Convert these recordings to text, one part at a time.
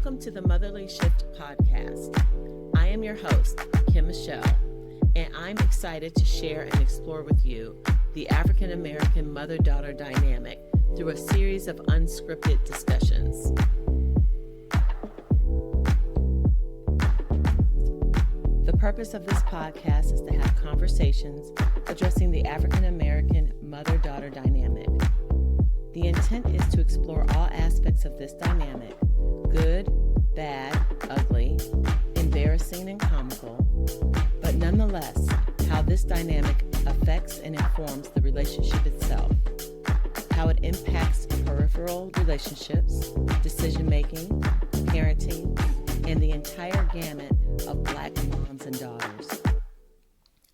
Welcome to the Motherly Shift podcast. I am your host, Kim Michelle, and I'm excited to share and explore with you the African American mother-daughter dynamic through a series of unscripted discussions. The purpose of this podcast is to have conversations addressing the African American mother-daughter dynamic. The intent is to explore all aspects of this dynamic, good, bad, ugly, embarrassing, and comical, but nonetheless, how this dynamic affects and informs the relationship itself, how it impacts peripheral relationships, decision-making, parenting, and the entire gamut of Black moms and daughters.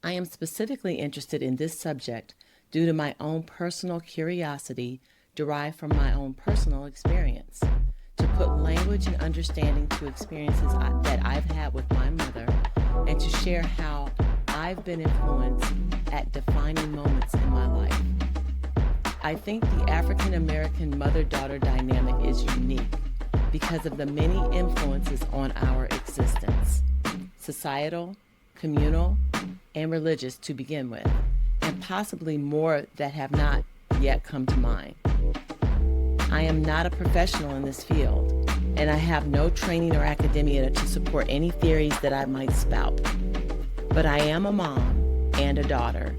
I am specifically interested in this subject due to my own personal curiosity derived from my own personal experience, to put language and understanding to experiences that I've had with my mother, and to share how I've been influenced at defining moments in my life. I think the African American mother-daughter dynamic is unique because of the many influences on our existence, societal, communal, and religious to begin with, and possibly more that have not yet come to mind. I am not a professional in this field, and I have no training or academia to support any theories that I might spout. But I am a mom and a daughter,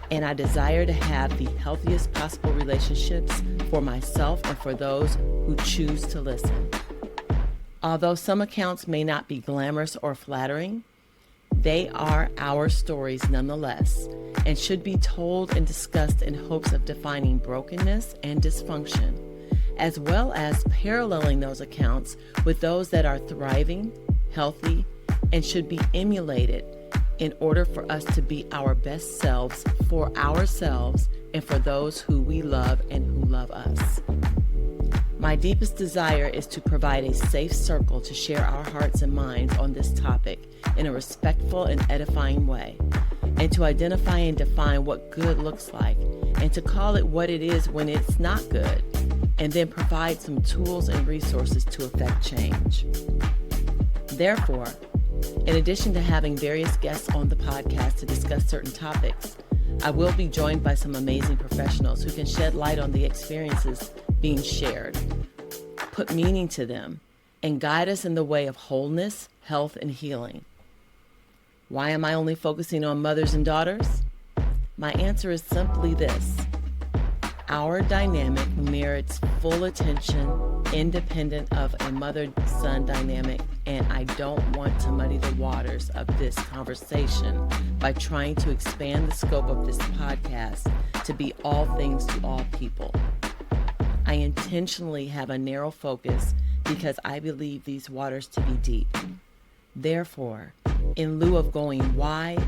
and I desire to have the healthiest possible relationships for myself and for those who choose to listen. Although some accounts may not be glamorous or flattering, they are our stories nonetheless, and should be told and discussed in hopes of defining brokenness and dysfunction, as well as paralleling those accounts with those that are thriving, healthy, and should be emulated in order for us to be our best selves for ourselves and for those who we love and who love us. My deepest desire is to provide a safe circle to share our hearts and minds on this topic in a respectful and edifying way, and to identify and define what good looks like, and to call it what it is when it's not good, and then provide some tools and resources to effect change. Therefore, in addition to having various guests on the podcast to discuss certain topics, I will be joined by some amazing professionals who can shed light on the experiences being shared, put meaning to them, and guide us in the way of wholeness, health, and healing. Why am I only focusing on mothers and daughters? My answer is simply this. Our dynamic merits full attention, independent of a mother-son dynamic, and I don't want to muddy the waters of this conversation by trying to expand the scope of this podcast to be all things to all people. I intentionally have a narrow focus because I believe these waters to be deep. Therefore, in lieu of going wide,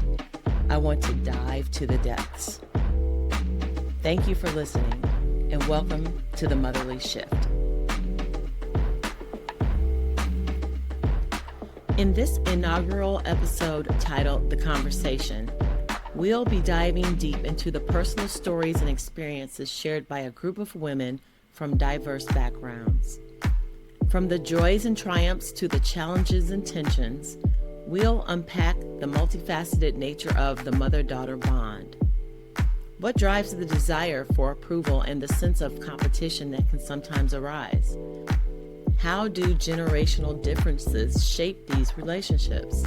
I want to dive to the depths. Thank you for listening, and welcome to the Motherly Shift. In this inaugural episode titled The Conversation, we'll be diving deep into the personal stories and experiences shared by a group of women from diverse backgrounds. From the joys and triumphs to the challenges and tensions, we'll unpack the multifaceted nature of the mother-daughter bond. What drives the desire for approval and the sense of competition that can sometimes arise? How do generational differences shape these relationships?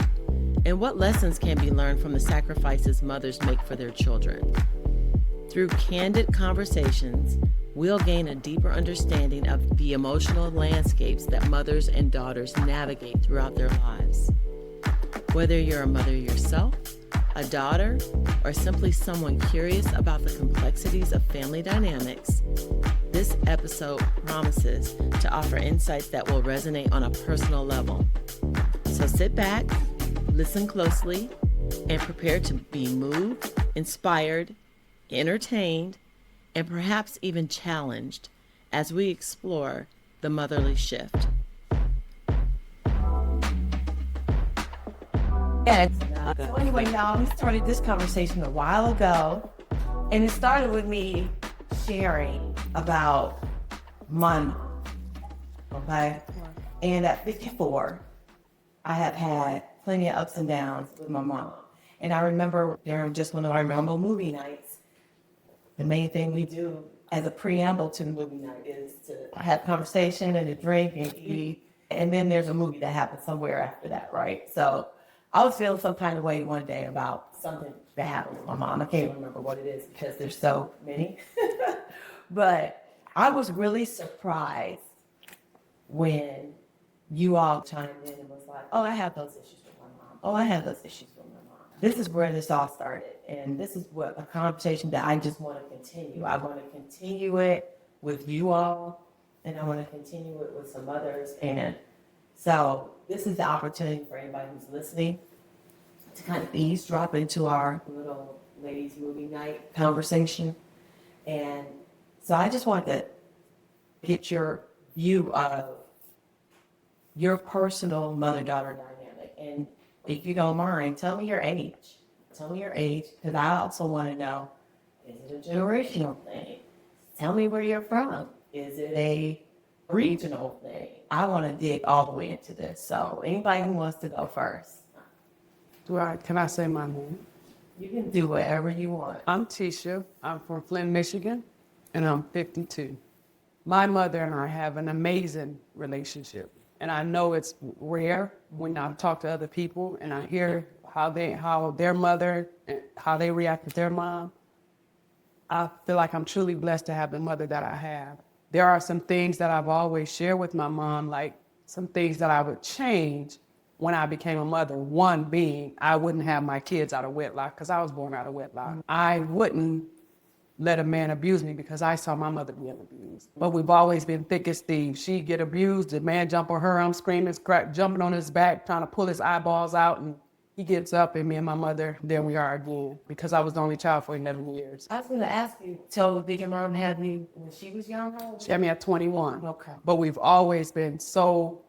And what lessons can be learned from the sacrifices mothers make for their children? Through candid conversations, we'll gain a deeper understanding of the emotional landscapes that mothers and daughters navigate throughout their lives. Whether you're a mother yourself, a daughter, or simply someone curious about the complexities of family dynamics, this episode promises to offer insights that will resonate on a personal level. So sit back, listen closely, and prepare to be moved, inspired, entertained, and perhaps even challenged as we explore the motherly shift. So anyway, y'all, we started this conversation a while ago, and it started with me sharing about my mom, okay? And at 54, I have had plenty of ups and downs with my mom. And I remember during just one of our normal movie nights, the main thing we do as a preamble to the movie night is to have conversation and to drink and eat. And then there's a movie that happens somewhere after that, right? So I was feeling some kind of way one day about something that happened with my mom. I can't remember what it is because there's so many. But I was really surprised when you all chimed in and was like, oh, I have those issues with my mom. Oh, I have those issues with my mom. This is where this all started. And this is what a conversation that I just want to continue. I want to continue it with you all, and I want to continue it with some others. And so this is the opportunity for anybody who's listening to kind of eavesdrop into our little ladies movie night conversation. And so I just wanted to get your view of your personal mother-daughter dynamic. And if you don't mind, tell me your age. Tell me your age, because I also want to know, is it a generational thing? Tell me where you're from. Is it a regional thing? I want to dig all the way into this. So anybody who wants to go first. Can I say my name? You can do whatever you want. I'm Tisha. I'm from Flint, Michigan, and I'm 52. My mother and I have an amazing relationship. And I know it's rare when I talk to other people and I hear how their mother, how they react with their mom. I feel like I'm truly blessed to have the mother that I have. There are some things that I've always shared with my mom, like some things that I would change when I became a mother. One being, I wouldn't have my kids out of wedlock because I was born out of wedlock. I wouldn't let a man abuse me because I saw my mother being abused. But we've always been thick as thieves. She'd get abused, the man jump on her, I'm screaming, jumping on his back, trying to pull his eyeballs out, and he gets up, and me and my mother, there we are again, because I was the only child for 11 years. I was going to ask you, so did your mom have you when she was young? She had me at 21. Okay. But we've always been so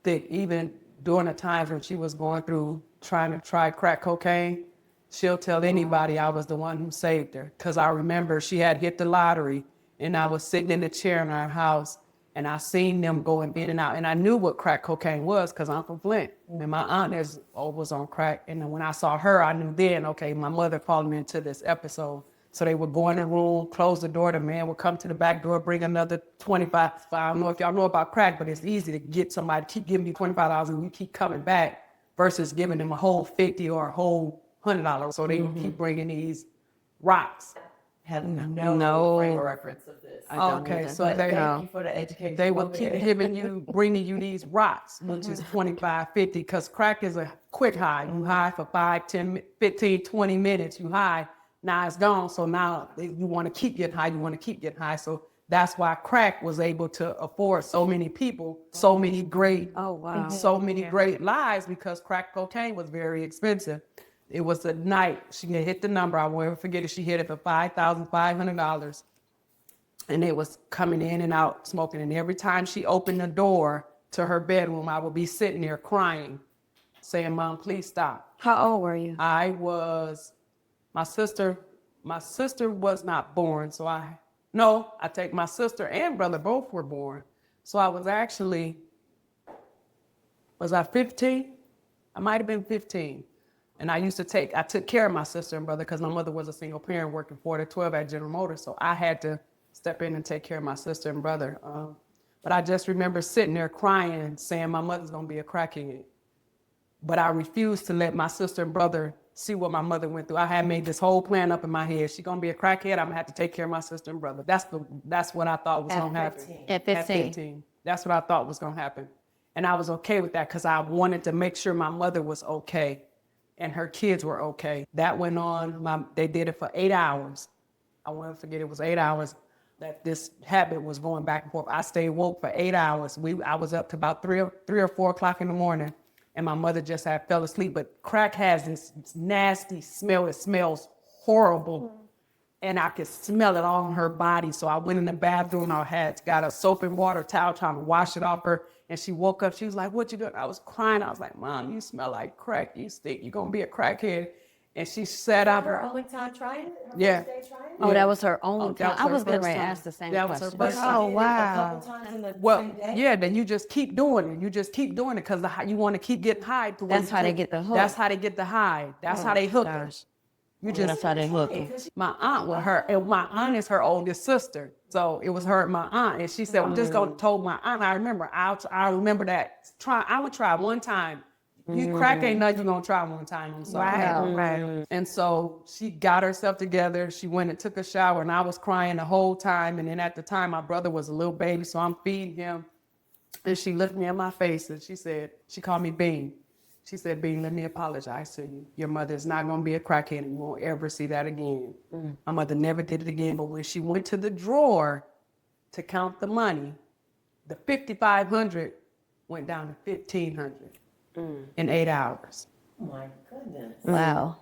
thick, even during the times when she was going through trying to try crack cocaine. She'll tell anybody I was the one who saved her. Because I remember she had hit the lottery, and I was sitting in the chair in our house, and I seen them going in and out. And I knew what crack cocaine was because I'm from Flint. And my aunt was on crack. And when I saw her, I knew then, okay, my mother called me into this episode. So they would go in the room, close the door. The man would come to the back door, bring another 25. I don't know if y'all know about crack, but it's easy to get somebody to keep giving you $25 and you keep coming back versus giving them a whole 50 or a whole $100. So they would keep bringing these rocks. Have no frame of reference of this. Okay, so Thank you for the education. they would keep bringing you these rocks, which is 25, 50, because crack is a quick high. You high for 5, 10, 15, 20 minutes, you high, now it's gone. So now you want to keep getting high, So that's why crack was able to afford so many people, so many great lives, because crack cocaine was very expensive. It was a night. She had hit the number. I won't ever forget it. She hit it for $5,500. And it was coming in and out smoking. And every time she opened the door to her bedroom, I would be sitting there crying, saying, Mom, please stop. How old were you? My sister was not born. I take my sister and brother, both were born. So I was actually, was I 15? I might've been 15. And I took care of my sister and brother because my mother was a single parent working 4 to 12 at General Motors. So I had to step in and take care of my sister and brother. But I just remember sitting there crying, saying my mother's going to be a crackhead. But I refused to let my sister and brother see what my mother went through. I had made this whole plan up in my head. She's going to be a crackhead. I'm going to have to take care of my sister and brother. That's what I thought was going to happen. At 15. At 15. That's what I thought was going to happen. And I was okay with that because I wanted to make sure my mother was okay and her kids were okay. That went on. They did it for 8 hours. I won't forget, it was 8 hours that this habit was going back and forth. I stayed woke for 8 hours. I was up to about 3 or 4 o'clock in the morning, and my mother just fell asleep. But crack has this nasty smell. It smells horrible. And I could smell it all on her body. So I went in the bathroom. Got a soap and water towel trying to wash it off her. And she woke up. She was like, what you doing? I was crying. I was like, Mom, you smell like crack. You stink. You're going to be a crackhead. And she sat out Her only time trying it? Her Yeah. first day trying it? Oh, that was her only that time. was I her was getting first ready to time. ask the same That was her question. first time. Oh, A wow. couple times in the Well, same day? yeah, then you just keep doing it. You just keep doing it because you want to keep getting high. To That's how they get the hook. That's how they get the high. That's how they hook her. Gosh. You That's just how they hook them. my aunt with her, and my aunt is her oldest sister. So it was her and my aunt, and she said, "I'm just gonna told my aunt." I remember that. I would try one time. You crack ain't nothing you gonna try one time. I'm sorry. Right. And so she got herself together. She went and took a shower, and I was crying the whole time. And then at the time, my brother was a little baby, so I'm feeding him. And she looked me in my face, and she called me Bean. She said, Bean, let me apologize to you. Your mother is not going to be a crackhead, and you won't ever see that again. My mother never did it again, but when she went to the drawer to count the money, the $5,500 went down to $1,500 in 8 hours. Oh my goodness. Wow.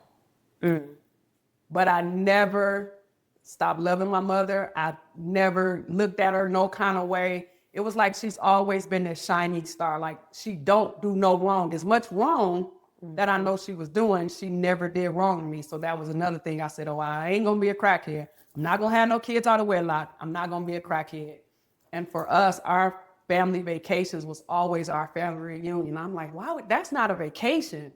But I never stopped loving my mother. I never looked at her no kind of way. It was like she's always been this shining star. Like she don't do no wrong. As much wrong that I know she was doing, she never did wrong to me. So that was another thing. I said, oh, I ain't gonna be a crackhead. I'm not gonna have no kids out of wedlock. I'm not gonna be a crackhead. And for us, our family vacations was always our family reunion. I'm like, wow, that's not a vacation.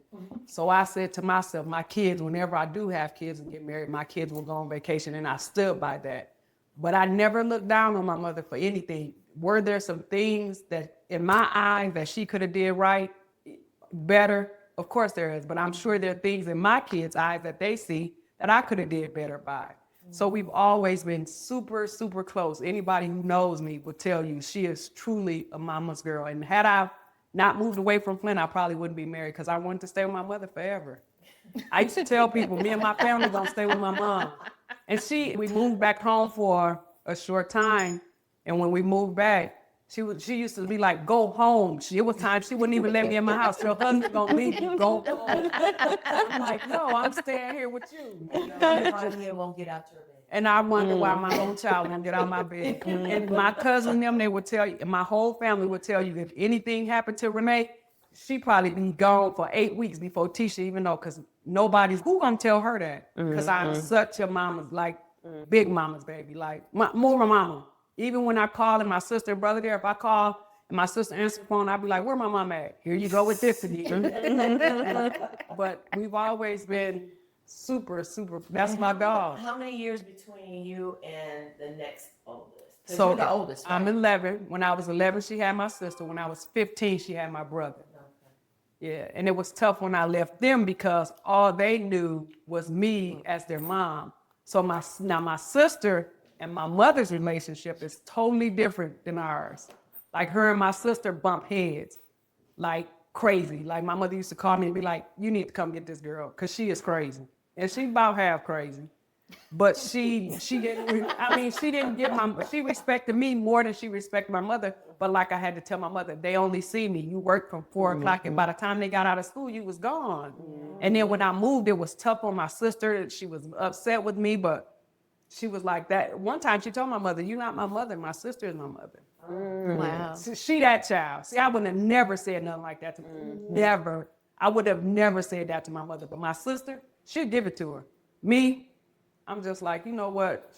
So I said to myself, my kids, whenever I do have kids and get married, my kids will go on vacation, and I stood by that. But I never looked down on my mother for anything. Were there some things that in my eyes that she could have did right, better? Of course there is, but I'm sure there are things in my kids' eyes that they see that I could have did better by. So we've always been super, super close. Anybody who knows me will tell you she is truly a mama's girl. And had I not moved away from Flint, I probably wouldn't be married because I wanted to stay with my mother forever. I used to tell people, me and my family gonna stay with my mom. And we moved back home for a short time. And when we moved back, she used to be like, go home. It was times she wouldn't even let me in my house. Your husband's gonna leave you, go home. I'm like, no, I'm staying here with you. You won't get out your bed. And I wonder why my own child won't get out of my bed. And my cousin and them, they would tell you, and my whole family would tell you, if anything happened to Renee, she'd probably be gone for 8 weeks before Tisha even know, because who gonna tell her that? Because I'm such a mama's, like, big mama's baby, like, more my mama. Even when I call and my sister and brother there, if I call and my sister answers the phone, I'll be like, where my mom at? Here you go with this again. But we've always been super, super, that's my dog. How many years between you and the next oldest? 'Cause So you're the oldest, right? I'm 11. When I was 11, she had my sister. When I was 15, she had my brother. Yeah, and it was tough when I left them because all they knew was me as their mom. So my sister and my mother's relationship is totally different than ours. Like her and my sister bump heads like crazy. Like my mother used to call me and be like, you need to come get this girl because she is crazy. And she about half crazy. But she didn't she respected me more than she respected my mother. But like I had to tell my mother, they only see me. You work from 4 o'clock and by the time they got out of school, you was gone. And then when I moved, it was tough on my sister. She was upset with me, but she was like that. One time she told my mother, you're not my mother, my sister is my mother. Wow. So she that child. See, I would have never said nothing like that to never. I would have never said that to my mother. But my sister, she'd give it to her. Me, I'm just like, you know what?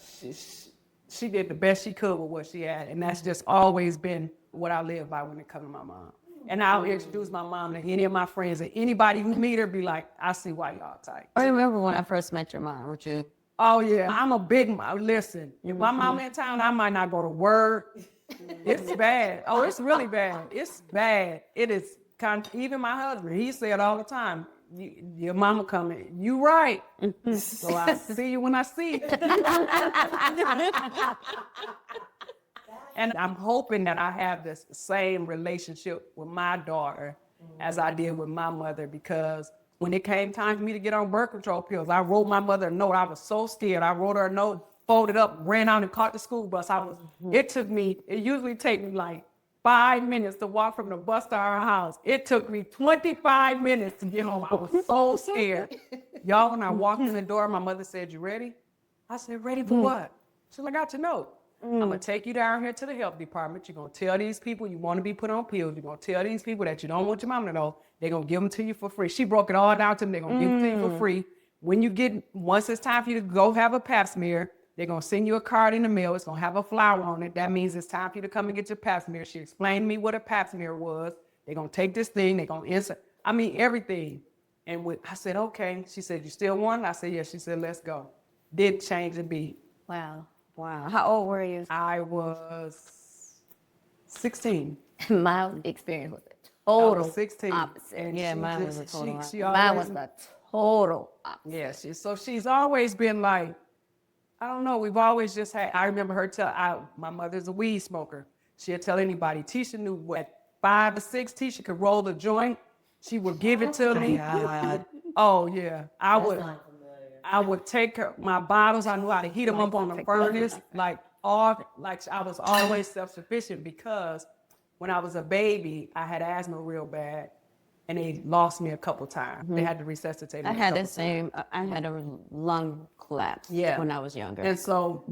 She did the best she could with what she had. And that's just always been what I live by when it comes to my mom. And I'll introduce my mom to any of my friends. And anybody who meet her be like, I see why y'all tight. I remember when I first met your mom, would you? Oh, yeah. I'm a big mom. Listen, if my mom in town, I might not go to work. It's bad. Oh, it's really bad. It's bad. It is. Even my husband, he said all the time, your mama coming. You right. So I see you when I see you. And I'm hoping that I have this same relationship with my daughter as I did with my mother, because when it came time for me to get on birth control pills, I wrote my mother a note. I was so scared. I wrote her a note, folded up, ran out and caught the school bus. It usually take me like 5 minutes to walk from the bus to our house. It took me 25 minutes to get home. I was so scared. Y'all, when I walked in the door, my mother said, you ready? I said, ready for what? She said, I got your note. I'm going to take you down here to the health department. You're going to tell these people you want to be put on pills. You're going to tell these people that you don't want your mama to know. They're going to give them to you for free. She broke it all down to them. They're going to give them to you for free. once it's time for you to go have a pap smear, they're going to send you a card in the mail. It's going to have a flower on it. That means it's time for you to come and get your pap smear. She explained to me what a pap smear was. They're going to take this thing. They're going to insert, everything. And I said, okay. She said, you still want it? I said, yes. She said, let's go. Did change the beat. Wow. Wow. How old were you? I was 16. My experience was a I total was 16. opposite. And Yeah, she mine just- was a total she opposite. Mine always- was the total opposite. Yeah, she's always been like, I don't know, we've always just had, I remember her my mother's a weed smoker. She'd tell anybody, Tisha knew what, 5 or 6, Tisha could roll a joint. She would give it to me. God. Oh yeah, I That's would. not familiar. I would take my bottles. I knew how to heat them up on the furnace. Like I was always self-sufficient because when I was a baby, I had asthma real bad, and they lost me a couple times. They had to resuscitate me. I had the same. I had a lung collapse when I was younger. And so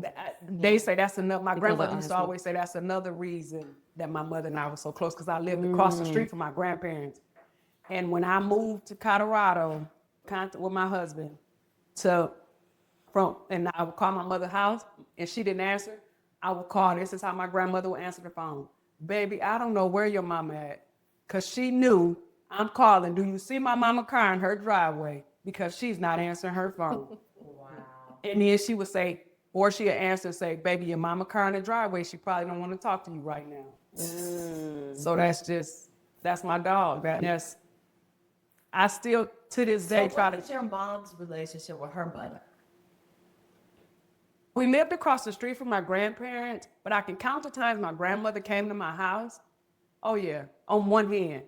they say that's another. My Because grandmother of used to asthma. always say that's another reason that my mother and I were so close because I lived across the street from my grandparents. And when I moved to Colorado, with my husband, and I would call my mother's house, and she didn't answer, I would call. This is how my grandmother would answer the phone. Baby, I don't know where your mama at, because she knew I'm calling. Do you see my mama car in her driveway? Because she's not answering her phone. Wow. And then she would say, or she'd answer and say, baby, your mama car in the driveway. She probably don't want to talk to you right now. So that's my dog. I still, to this day, So try what is to. your mom's relationship with her mother? We lived across the street from my grandparents, but I can count the times my grandmother came to my house. Oh yeah, on one hand.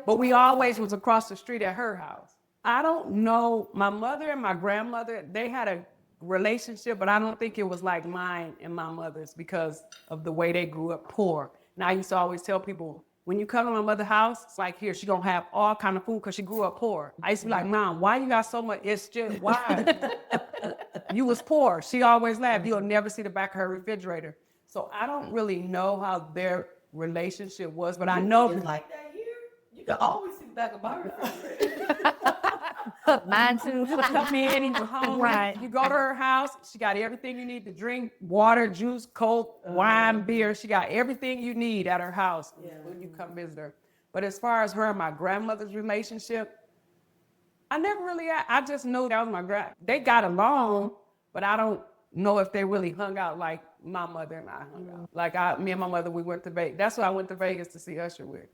But we always was across the street at her house. I don't know, my mother and my grandmother, they had a relationship, but I don't think it was like mine and my mother's because of the way they grew up poor. And I used to always tell people, when you come to my mother's house, it's like here, she gonna have all kind of food because she grew up poor. I used to be like, Mom, why you got so much? It's just, why? You was poor. She always laughed. You'll never see the back of her refrigerator. So I don't really know how their relationship was, but I know. It's like that here. You can always see the back of my refrigerator. Mine too. Come in and you're home. Right. You go to her house, she got everything you need to drink, water, juice, Coke, wine, beer. She got everything you need at her house when you come visit her. But as far as her and my grandmother's relationship, I never really, I just know that was they got along, but I don't know if they really hung out like my mother and I hung out. Like me and my mother, we went to Vegas. That's why I went to Vegas to see Usher with.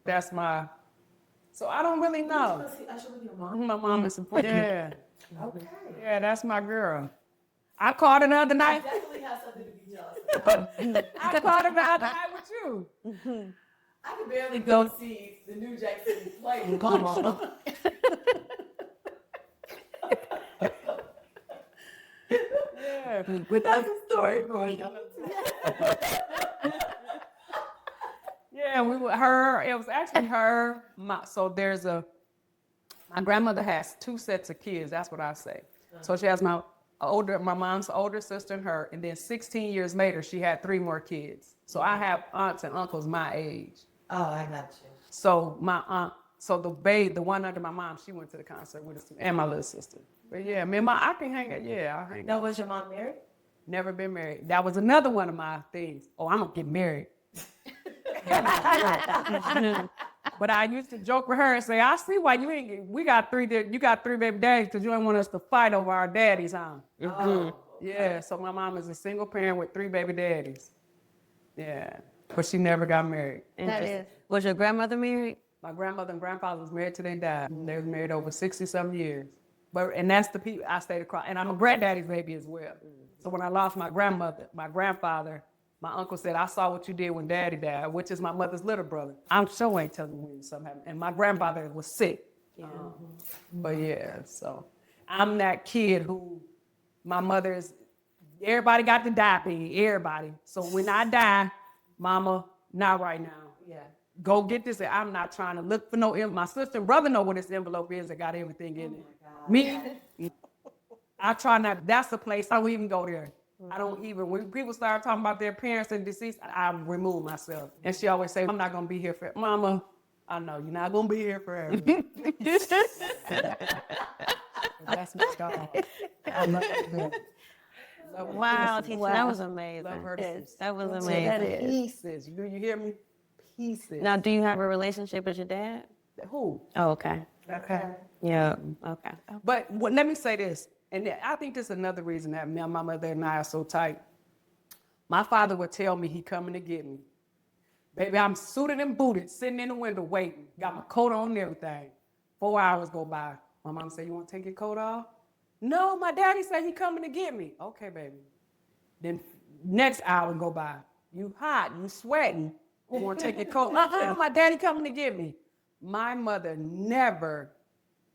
So I don't really know. You see Usher with your mom? My mom is important. Yeah. Okay. Yeah, that's my girl. I called her the other night. Definitely have something to be jealous of. I called her the other night with you. I can barely go see the New Jack City play with my mama. Yeah. But that's a story for you. Yeah, we were her. It was actually her. My grandmother has 2 sets of kids. That's what I say. So she has my mom's older sister and her, and then 16 years later, she had 3 more kids. So I have aunts and uncles my age. Oh, I got you. So my aunt, the one under my mom, she went to the concert with us, and my little sister. But yeah, I can hang it. Yeah, I hang it. Now, was your mom married? Never been married. That was another one of my things. Oh, I'm gonna get married. But I used to joke with her and say, I see why you got 3 baby daddies because you don't want us to fight over our daddies, huh? Oh. Yeah, so my mom is a single parent with 3 baby daddies. Yeah, but she never got married. That is. Was your grandmother married? My grandmother and grandfather was married till they died. They was married over 60-some years. And that's the people I stayed across. And I'm a granddaddy's baby as well. So when I lost my grandfather, my uncle said, I saw what you did when daddy died, which is my mother's little brother. I'm sure ain't telling you when something happened. And my grandfather was sick. But yeah, so I'm that kid who my mother's, everybody got the diabetes, everybody. So when I die, mama, not right now. Yeah. Go get this. I'm not trying to look for no envelope. My sister and brother know what this envelope is that got everything in it. Me, I try not. That's the place. I don't even go there. I don't even. When people start talking about their parents and deceased, I remove myself. And she always say, I'm not going to be here forever. Mama, I know you're not going to be here forever. That's my dog. I love her. Wow, teacher, that was amazing. Love her. That was That amazing. is. Pieces. Do you hear me? Pieces. Now, do you have a relationship with your dad? Who? Oh, okay. Okay. Yeah. Okay. But let me say this, and I think this is another reason that my mother and I are so tight. My father would tell me he coming to get me. Baby, I'm suited and booted, sitting in the window waiting. Got my coat on and everything. 4 hours go by. My mom said, you want to take your coat off? No, my daddy said he coming to get me. Okay, baby. Then next hour go by. You hot, you sweating. You want to take your coat off? My daddy coming to get me. My mother never,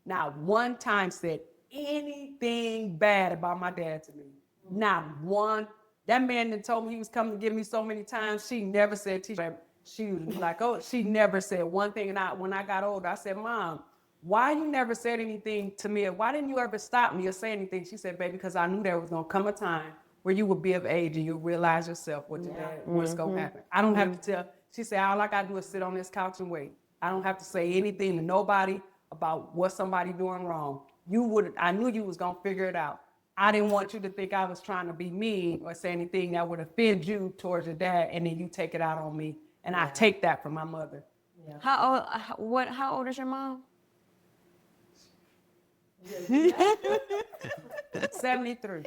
not one time, said anything bad about my dad to me. Not one. That man that told me he was coming to get me so many times, she never said, teacher. She was like, oh, she never said one thing. And when I got older, I said, Mom, why you never said anything to me? Why didn't you ever stop me or say anything? She said, baby, because I knew there was going to come a time where you would be of age and you'll realize yourself what's going to happen. I don't have to tell. She said, all I got to do is sit on this couch and wait. I don't have to say anything to nobody about what somebody doing wrong. I knew you was going to figure it out. I didn't want you to think I was trying to be mean or say anything that would offend you towards your dad, and then you take it out on me. And I take that from my mother. Yeah. How old is your mom? 73.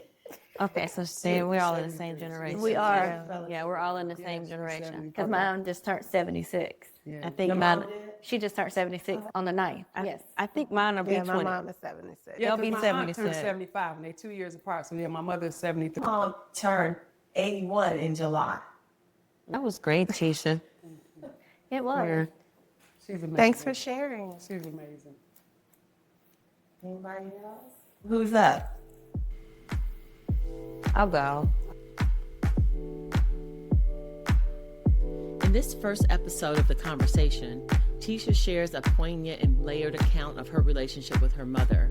Okay, so we're all in the same generation. We are. Yeah, we're all in the same generation. Because mom just turned 76. Yeah. I think She just turned 76 on the 9th. Yes. I think mine will be 20. My mom is 76. Yeah, They'll be my aunt 76. turned 75, and they're 2 years apart. So yeah, my mother is 73. Mom turned 81 in July. That was great, Tisha. It was. She's amazing. Thanks for sharing. She's amazing. Anybody else? Who's up? I'll go. In this first episode of The Conversation, Tisha shares a poignant and layered account of her relationship with her mother,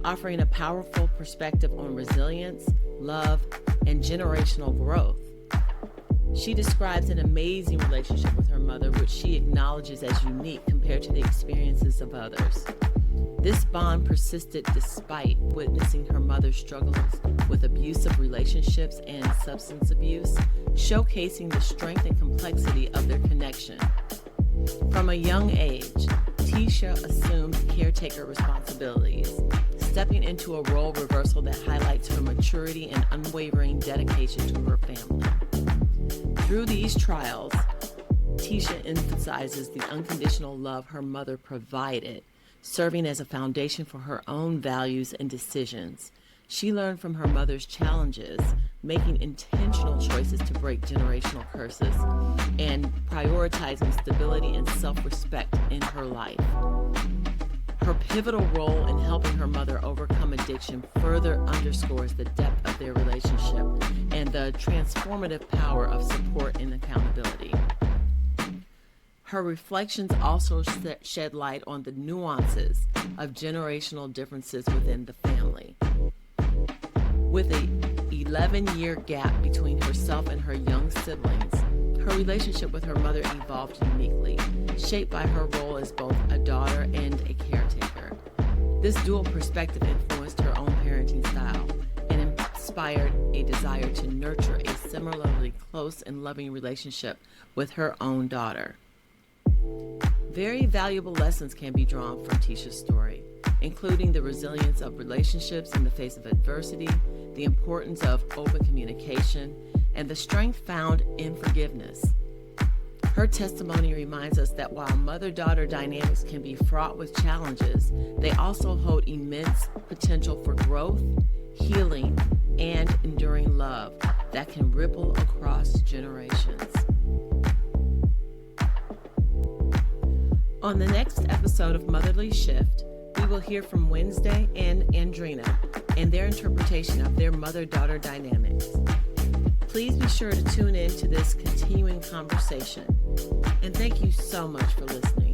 offering a powerful perspective on resilience, love, and generational growth. She describes an amazing relationship with her mother, which she acknowledges as unique compared to the experiences of others. This bond persisted despite witnessing her mother's struggles with abusive relationships and substance abuse, showcasing the strength and complexity of their connection. From a young age, Tisha assumed caretaker responsibilities, stepping into a role reversal that highlights her maturity and unwavering dedication to her family. Through these trials, Tisha emphasizes the unconditional love her mother provided, serving as a foundation for her own values and decisions. She learned from her mother's challenges, making intentional choices to break generational curses and prioritizing stability and self-respect in her life. Her pivotal role in helping her mother overcome addiction further underscores the depth of their relationship and the transformative power of support and accountability. Her reflections also shed light on the nuances of generational differences within the family. With an 11-year gap between herself and her young siblings, her relationship with her mother evolved uniquely, shaped by her role as both a daughter and a caretaker. This dual perspective influenced her own parenting style and inspired a desire to nurture a similarly close and loving relationship with her own daughter. Very valuable lessons can be drawn from Tisha's story, including the resilience of relationships in the face of adversity, the importance of open communication, and the strength found in forgiveness. Her testimony reminds us that while mother-daughter dynamics can be fraught with challenges, they also hold immense potential for growth, healing, and enduring love that can ripple across generations. On the next episode of Motherly Shift, we will hear from Wednesday and Andrina and their interpretation of their mother-daughter dynamics. Please be sure to tune in to this continuing conversation. And thank you so much for listening.